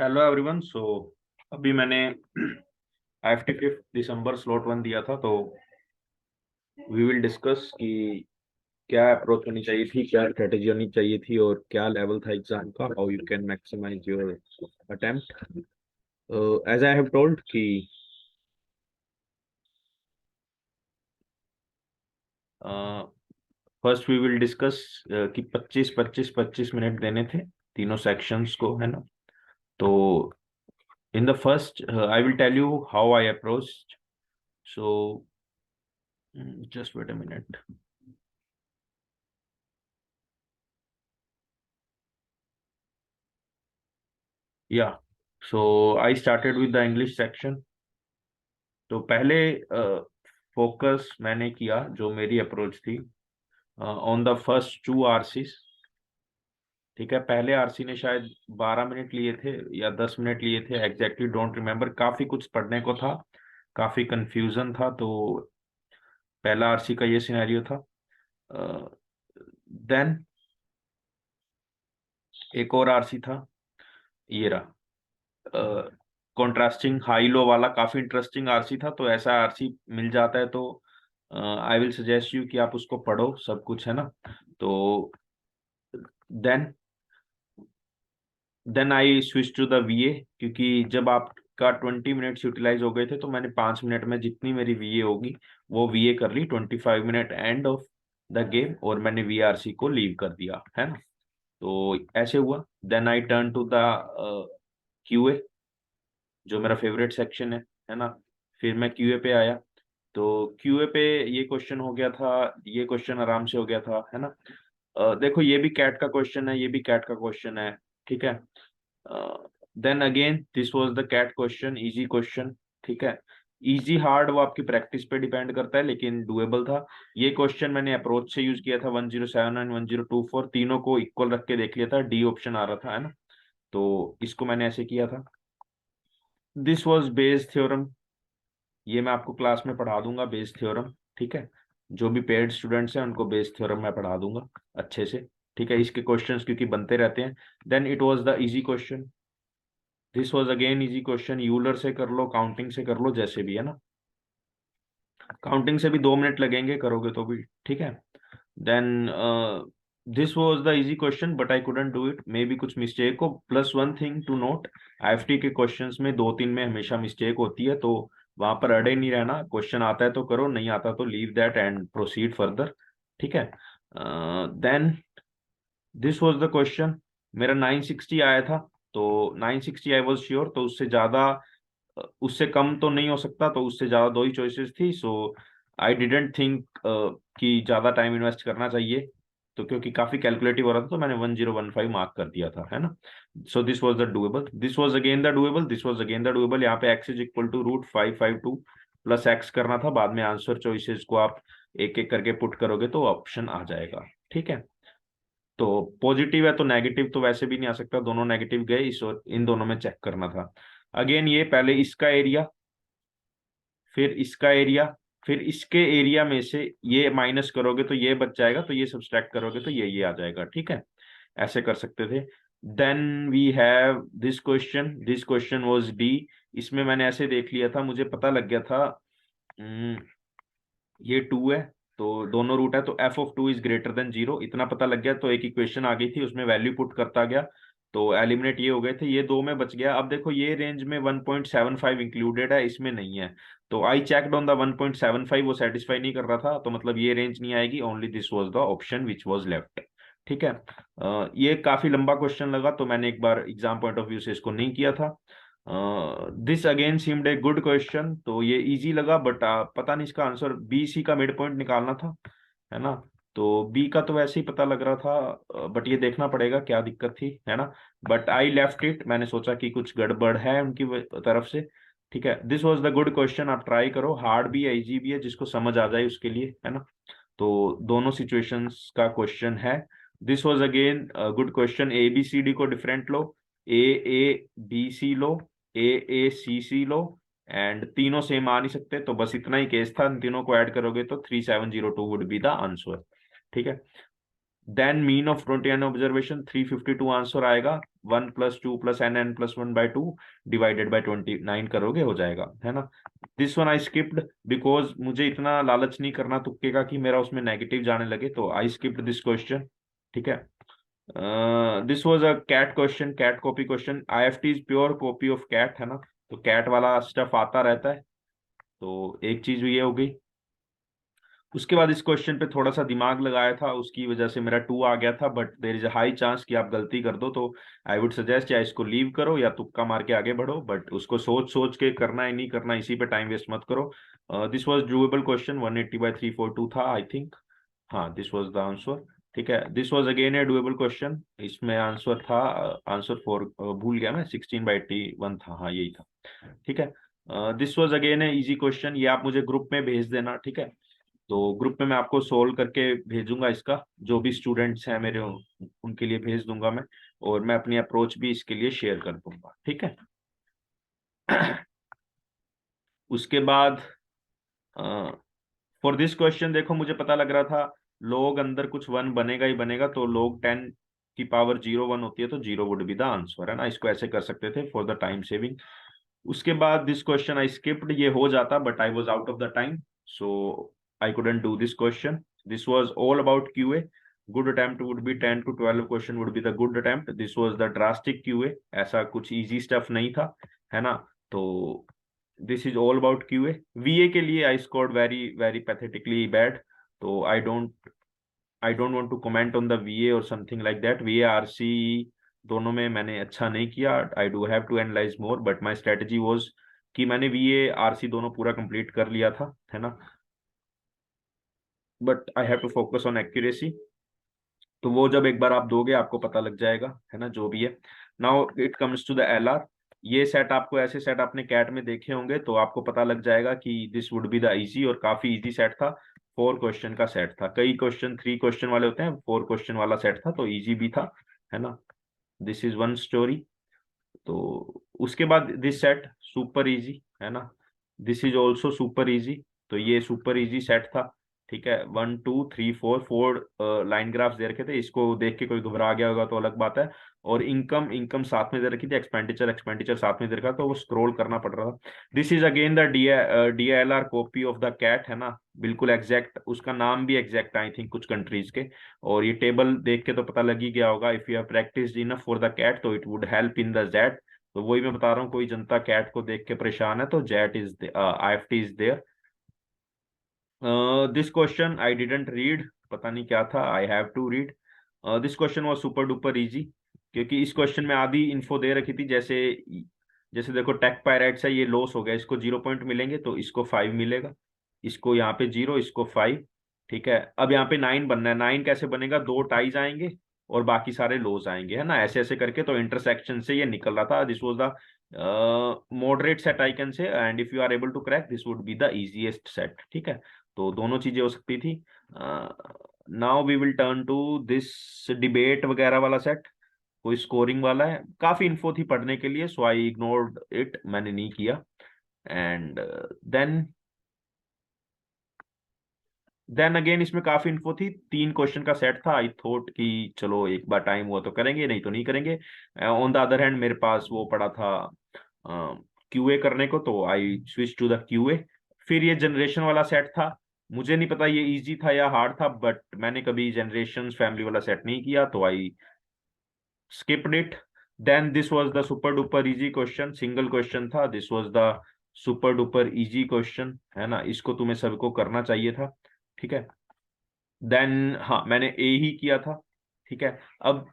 Hello everyone. अभी मैंने IFT 5 दिसंबर slot 1 दिया था, तो वी विल डिस्कस कि क्या अप्रोच होनी चाहिए थी, क्या स्ट्रेटेजी होनी चाहिए थी और क्या लेवल था एग्जाम का, how you can maximize your attempt. As I have told कि फर्स्ट वी विल डिस्कस कि 25-25-25 मिनट देने थे तीनों सेक्शंस को, है ना। तो in the first I will tell you how I approach. So just wait a minute. या so I started with the English section. तो पहले फोकस मैंने किया, जो मेरी अप्रोच थी, ऑन द फर्स्ट 2 आरसीज। ठीक है, पहले आरसी ने शायद 12 मिनट लिए थे या 10 मिनट लिए थे, एग्जैक्टली डोंट रिमेम्बर। काफी कुछ पढ़ने को था, काफी कंफ्यूजन था। तो पहला आरसी का ये सिनेरियो था। देन एक और आरसी था, ये रहा। कॉन्ट्रास्टिंग हाई लो वाला काफी इंटरेस्टिंग आरसी था। तो ऐसा आरसी मिल जाता है तो आई विल सजेस्ट यू कि आप उसको पढ़ो, सब कुछ है ना। तो then then I switch to the VA, क्योंकि जब आपका 20 मिनट्स यूटिलाइज हो गए थे तो मैंने 5 मिनट में जितनी मेरी वीए होगी वो वीए कर ली। 25 minute end of the game, और मैंने वीआरसी को लीव कर दिया, है ना। तो ऐसे हुआ। Then I turn to the QA, जो मेरा फेवरेट सेक्शन है ना। फिर मैं क्यूए पे आया। तो क्यूए पे ये क्वेश्चन हो गया था, ये क्वेश्चन आराम से हो गया था, है ना। देखो, ये भी कैट का क्वेश्चन है, ये भी कैट का क्वेश्चन है। ठीक है। Then again this was the CAT question, easy question. ठीक है। इजी हार्ड वो आपकी प्रैक्टिस पे डिपेंड करता है, लेकिन डुएबल था। ये क्वेश्चन मैंने अप्रोच से यूज किया था। 107 एंड 1024 तीनों को इक्वल रख के देख लिया था, डी ऑप्शन आ रहा था, है ना। तो इसको मैंने ऐसे किया था। This was Bayes theorem. ये मैं आपको क्लास में पढ़ा दूंगा, बेस थ्योरम। ठीक है। जो भी पेड स्टूडेंट्स हैं उनको बेस थ्योरम मैं पढ़ा दूंगा अच्छे से। ठीक है, इसके क्वेश्चंस क्योंकि बनते रहते हैं। Then it was the easy question. This was again easy question. Euler से कर लो, काउंटिंग से कर लो, जैसे भी, है ना। काउंटिंग से भी 2 मिनट लगेंगे करोगे तो भी, ठीक है। Then this was the easy question but I couldn't do it, may be कुछ मिस्टेक हो। Plus one thing to note, IFT के क्वेश्चंस में 2-3 में हमेशा मिस्टेक होती है, तो वहां पर अड़े नहीं रहना। क्वेश्चन आता है तो करो, नहीं आता तो leave that and proceed further. ठीक है। Then this was the question. मेरा 960 आया था। तो 960 आई वाज श्योर, तो उससे ज्यादा, उससे कम तो नहीं हो सकता, तो उससे ज्यादा दो ही चॉइसेस थी। सो आई डिडंट थिंक कि ज्यादा टाइम इन्वेस्ट करना चाहिए। तो क्योंकि काफी कैलकुलेटिव हो रहा था, तो मैंने 1015 मार्क कर दिया था, है ना। So this was the doable, this was again the doable, this was again the doable. यहाँ पे x इज इक्वल टू √552 प्लस x करना था। बाद में आंसर चॉइसेस को आप एक एक करके पुट करोगे तो ऑप्शन आ जाएगा। ठीक है। तो पॉजिटिव है तो नेगेटिव तो वैसे भी नहीं आ सकता, दोनों नेगेटिव गए, इस और इन दोनों में चेक करना था। अगेन ये पहले इसका एरिया, फिर इसका एरिया, फिर इसके एरिया में से ये माइनस करोगे तो ये बच जाएगा, तो ये सब्सट्रैक्ट करोगे तो ये आ जाएगा। ठीक है, ऐसे कर सकते थे। Then we have this question, this question was D. इसमें मैंने ऐसे देख लिया था, मुझे पता लग गया था। हम्म, ये 2 है तो दोनों रूट है, तो f(2) इज ग्रेटर देन 0, इतना पता लग गया। तो एक इक्वेशन आ गई थी, उसमें वैल्यू पुट करता गया, तो एलिमिनेट ये हो गए थे। ये दो में बच गया। अब देखो, ये रेंज में 1.75 इंक्लूडेड है, इसमें नहीं है। तो आई चेकड ऑन द 1.75, वो सेटिस्फाई नहीं कर रहा था, तो मतलब ये रेंज नहीं आएगी। Only this was the option which was left. ठीक है। ये काफी लंबा क्वेश्चन लगा, तो मैंने एक बार एग्जाम पॉइंट ऑफ व्यू से इसको नहीं किया था। This again seemed a good question, तो ये इजी लगा, बट पता नहीं इसका आंसर, बी सी का मिड पॉइंट निकालना था, है ना। तो बी का तो वैसे ही पता लग रहा था, बट ये देखना पड़ेगा क्या दिक्कत थी, है ना। बट आई लेफ्ट इट, मैंने सोचा कि कुछ गड़बड़ है उनकी तरफ से। ठीक है। This was the good question, आप ट्राई करो। हार्ड भी है, इजी भी है, जिसको समझ आ जाए उसके लिए, है ना। तो दोनों सिचुएशंस का क्वेश्चन है। This was again good question. A B C D को डिफरेंट लो, ए बी सी लो, ए सी सी लो, एंड तीनों सेम आ नहीं सकते, तो बस इतना ही केस था। इन तीनों को ऐड करोगे तो 3702 वुड बी द आंसर। ठीक है। Then mean of 21 observation 352 answer आएगा। 1 + 2 + n n + 1/2 डिवाइडेड बाय 29 करोगे हो जाएगा, है ना। This one I skipped because मुझे इतना लालच नहीं करना तुक्के का कि मेरा उसमें नेगेटिव जाने लगे, तो आई स्किप्ड दिस क्वेश्चन। ठीक है। This was a CAT question, CAT copy question. IFT is pure copy of CAT, है ना, तो कैट वाला स्टफ आता रहता है, तो एक चीज ये हो गई। उसके बाद इस क्वेश्चन पे थोड़ा सा दिमाग लगाया था, उसकी वजह से मेरा 2 आ गया था, but there is a high chance कि आप गलती कर दो, तो आई वुड सजेस्ट या इसको लीव करो या तुक्का मार के आगे बढ़ो, बट उसको सोच सोच के करना है नहीं करना, इसी पे टाइम वेस्ट मत करो। दिस वाज डूएबल क्वेश्चन, 180/342 था आई थिंक। हाँ, दिस वाज द आंसर। ठीक है, this was again A doable question. इसमें आंसर था, आंसर 4 भूल गया मैं, 16/81 था, हाँ यही था। ठीक है। This was again a easy question, ये आप मुझे ग्रुप में भेज देना, ठीक है। तो ग्रुप में मैं आपको सोल्व करके भेजूंगा इसका, जो भी स्टूडेंट्स हैं मेरे उनके लिए भेज दूंगा मैं, और मैं अपनी अप्रोच भी इसके लिए शेयर कर दूंगा, ठीक है। उसके बाद फॉर दिस क्वेश्चन देखो, मुझे पता लग रहा था लोग अंदर कुछ 1 बनेगा ही बनेगा, तो लोग 10⁻01 होती है, तो 0 वुड बी द आंसर, है ना, इसको ऐसे कर सकते थे फॉर द टाइम सेविंग। उसके बाद दिस क्वेश्चन आई स्किप्ड, ये हो जाता but I was out of the time, so I couldn't do this question. This was all about QA. Good attempt would be 10 to 12 question would be the good attempt. This was the drastic QA, ऐसा कुछ easy stuff नहीं था, है ना। तो this is all about QA. VA के लिए I scored very very pathetically bad, तो I don't want to comment on the VA और something like that. VA RC दोनों में मैंने अच्छा नहीं किया, I do have to analyze more, but my strategy was कि मैंने वीए आरसी दोनों पूरा कंप्लीट कर लिया था, है ना, but I have to focus on accuracy. तो वो जब एक बार आप दोगे आपको पता लग जाएगा, है ना, जो भी है। Now it comes to the LR. ये सेट आपको, ऐसे सेट आपने कैट में देखे होंगे, तो आपको पता लग जाएगा कि this would be the easy, और काफी इजी सेट था। 4 क्वेश्चन का सेट था, कई क्वेश्चन 3 क्वेश्चन वाले होते हैं, 4 क्वेश्चन वाला सेट था, तो इजी भी था, है ना। This is one story. तो उसके बाद दिस सेट सुपर इजी, है ना, this is also super easy. तो ये सुपर इजी सेट था, ठीक है। 1 2 3 4 लाइन ग्राफ्स दे रखे थे, इसको देख के कोई घबरा गया होगा तो अलग बात है। और इनकम इनकम साथ में दे रखी थी, एक्सपेंडिचर एक्सपेंडिचर साथ में दे रखा, तो वो स्क्रॉल करना पड़ रहा था। This is again the DLR copy of the CAT, है ना, बिल्कुल एग्जैक्ट, उसका नाम भी एग्जैक्ट आई थिंक कुछ कंट्रीज के। और ये टेबल देख के तो पता लग ही गया होगा, if you have practised enough for the CAT तो it would help in the jet. तो वही मैं बता रहा हूँ, कोई जनता कैट को देख के परेशान है तो jet is IFT is there. This question I didn't read, पता नहीं क्या था, I have to read. This question was super duper easy, क्योंकि इस क्वेश्चन में आधी इन्फो दे रखी थी, जैसे जैसे देखो टेक पायराइट्स है, ये लॉस हो गया, इसको 0 पॉइंट मिलेंगे, तो इसको 5 मिलेगा, इसको यहाँ पे 0, इसको 5। ठीक है, अब यहाँ पे 9 बनना है, 9 कैसे बनेगा, 2 टाइज आएंगे और बाकी सारे लॉस आएंगे, है ना, ऐसे ऐसे करके, तो इंटरसेक्शन से ये निकल रहा था। This was the moderate set I can say, and if you are able to crack this would be the easiest set, ठीक है। तो दोनों चीजें हो सकती थी। Now we will turn to this debate वगैरह वाला सेट, कोई स्कोरिंग वाला है, काफी इन्फो थी पढ़ने के लिए, सो आई इग्नोर्ड इट, मैंने नहीं किया। एंड देन देन अगेन इसमें काफी इन्फो थी, 3 क्वेश्चन का सेट था, आई थॉट कि चलो एक बार टाइम हुआ तो करेंगे, नहीं तो नहीं करेंगे। ऑन द अदर हैंड मेरे पास वो पड़ा था क्यूए करने को, तो I switch to the QA. फिर ये जनरेशन वाला सेट था, मुझे नहीं पता ये इजी था या हार्ड था, बट मैंने कभी जनरेशन फैमिली वाला सेट नहीं किया, तो I skipped it. Then this was the super duper easy question, single question था, this was the super duper easy question, है ना, इसको तुम्हें सबको करना चाहिए था, ठीक है। देन हाँ, मैंने ए ही किया था, ठीक है। अब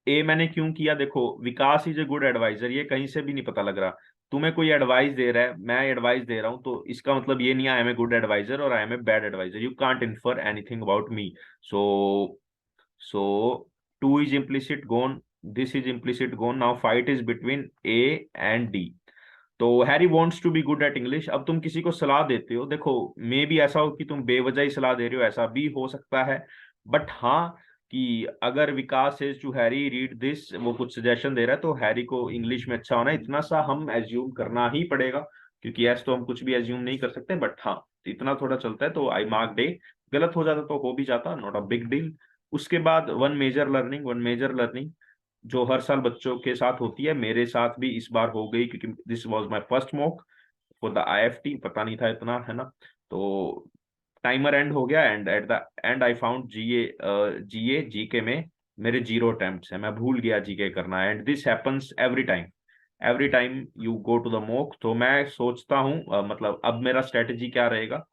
ए मैंने क्यों किया, देखो विकास इज ए गुड एडवाइजर, ये कहीं से भी नहीं पता लग रहा, तुम्हें कोई एडवाइस दे रहा है, मैं एडवाइस दे रहा हूं, तो इसका मतलब ये नहीं I am a good adviser और I am a bad adviser, you can't infer anything about me. So so 2 is implicit gone, this is implicit gone, now fight is between A and D। तो Harry wants to be good at English. अब तुम किसी को सलाह देते हो, देखो मे भी ऐसा हो कि तुम बेवजह ही सलाह दे रहे हो, ऐसा भी हो सकता है, बट हाँ, कि अगर Vikas says to Harry read this, वो कुछ सजेशन दे रहा है, तो हैरी को इंग्लिश में अच्छा होना है, इतना सा हम एज्यूम करना ही पड़ेगा, क्योंकि ऐसे तो हम कुछ भी एज्यूम नहीं कर सकते, बट हाँ इतना थोड़ा चलता है, तो आई मार्क डे। गलत हो जाता तो हो भी जाता, नॉट अ बिग डील। उसके बाद वन मेजर लर्निंग जो हर साल बच्चों के साथ होती है, मेरे साथ भी इस बार हो गई, क्योंकि this was my first mock for the IFT, पता नहीं था इतना, है ना। तो टाइमर एंड हो गया, and at the and I found GK में मेरे 0 अटेम्प्ट्स है, मैं भूल गया जीके करना, and this happens every time you go to the mock. तो मैं सोचता हूँ मतलब अब मेरा स्ट्रेटेजी क्या रहेगा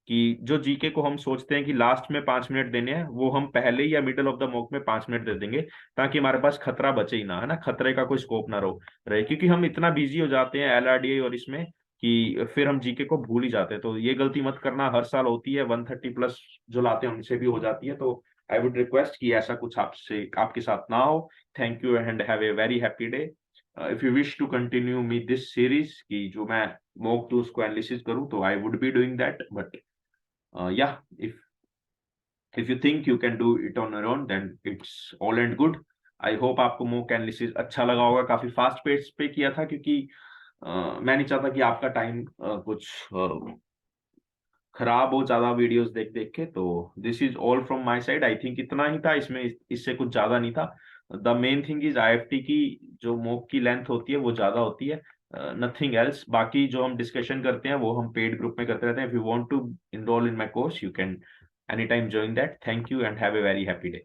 कि जो जीके को हम सोचते हैं कि लास्ट में 5 मिनट देने हैं, वो हम पहले ही या मिडल ऑफ द मॉक में 5 मिनट दे देंगे, ताकि हमारे पास खतरा बचे ही ना, है ना, खतरे का कोई स्कोप ना रहे, क्योंकि हम इतना बिजी हो जाते हैं एलआरडीए और इसमें कि फिर हम जीके को भूल ही जाते हैं। तो ये गलती मत करना, हर साल होती है, 130+ जो लाते हैं उनसे भी हो जाती है। तो आई वुड रिक्वेस्ट कि ऐसा कुछ आपसे आपके साथ ना हो। Thank you and have a very happy day. If you wish to continue me this series कि जो मैं मॉक टूल्स को एनालिसिस करूं, तो I would be doing that, but yeah, if you think you can do it on your own, then it's all and good. I hope आपको mock analysis अच्छा लगा होगा, काफी फास्ट पेस पे किया था, क्योंकि मैं नहीं चाहता कि आपका टाइम कुछ खराब हो ज्यादा वीडियोस देख देख के। तो this is all from my side, I think इतना ही था इसमें, इससे कुछ ज्यादा नहीं था। The main thing is IFT की जो मॉक की लेंथ होती है वो ज्यादा होती है, नथिंग एल्स। बाकी जो हम डिस्कशन करते हैं वो हम पेड ग्रुप में करते रहते हैं। If you want to enroll in my course, you can anytime join that. Thank you and have a very happy day.